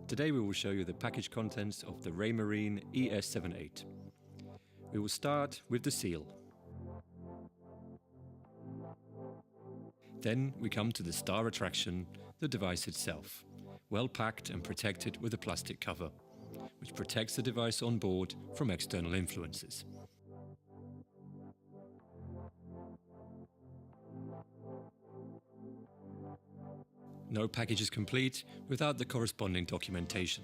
Today we will show you the package contents of the Raymarine eS78. We will start with the seal. Then we come to the star attraction, the device itself, well packed and protected with a plastic cover, which protects the device on board from external influences. No package is complete without the corresponding documentation.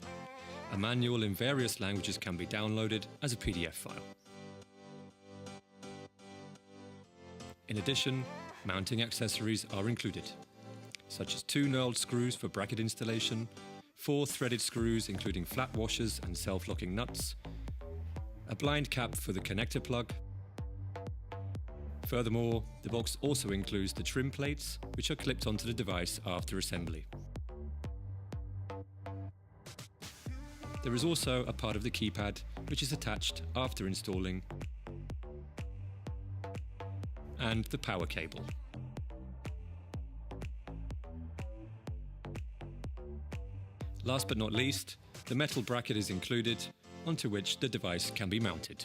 A manual in various languages can be downloaded as a PDF file. In addition, mounting accessories are included, such as 2 knurled screws for bracket installation, 4 threaded screws including flat washers and self-locking nuts, a blind cap for the connector plug. Furthermore, the box also includes the trim plates, which are clipped onto the device after assembly. There is also a part of the keypad, which is attached after installing, and the power cable. Last but not least, the metal bracket is included, onto which the device can be mounted.